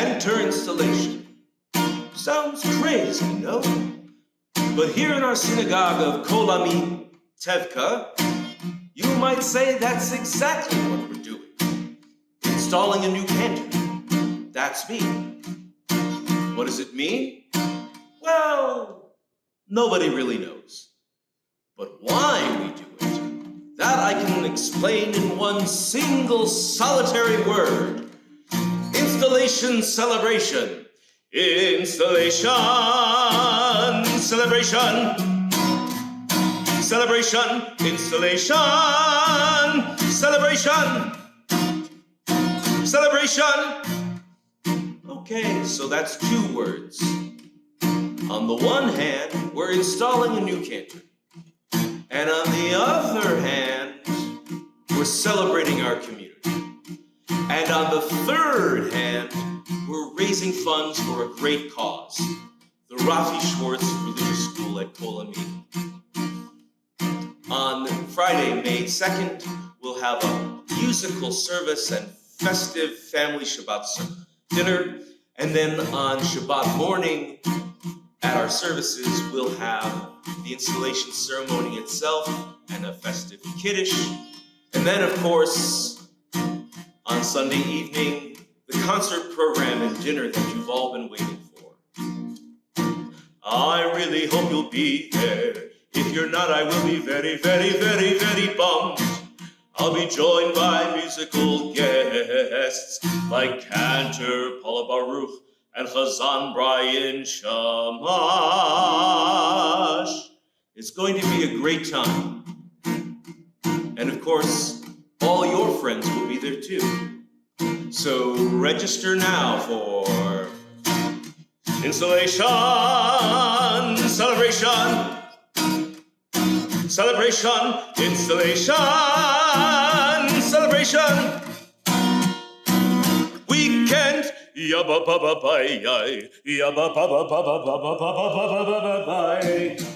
Cantor installation. Sounds crazy, no? But here in our synagogue of Kol Ami, Tevka, you might say that's exactly what we're doing. Installing a new cantor. That's me. What does it mean? Well, nobody really knows. But why we do it, that I can explain in one single solitary word. Installation celebration. Installation celebration. Celebration, installation, celebration, celebration. Okay, so that's two words. On the one hand, we're installing a new cantor. And on the other hand, we're celebrating our community. And on the third hand, we're raising funds for a great cause, the Rafi Schwartz Religious School at Kol Ami. On Friday, May 2nd, we'll have a musical service and festive family Shabbat dinner. And then on Shabbat morning, at our services, we'll have the installation ceremony itself and a festive kiddush. And then, of course, on Sunday evening, the concert program and dinner that you've all been waiting for. I really hope you'll be there. If you're not, I will be very, very, very, very bummed. I'll be joined by musical guests like Cantor Paula Baruch and Chazan Brian Shamash. It's going to be a great time. And of course, all your friends will be there too. So register now for installation, celebration, celebration, installation, celebration. Weekend, yabba ba ba ba ba, yabba ba ba ba ba ba ba ba ba ba ba.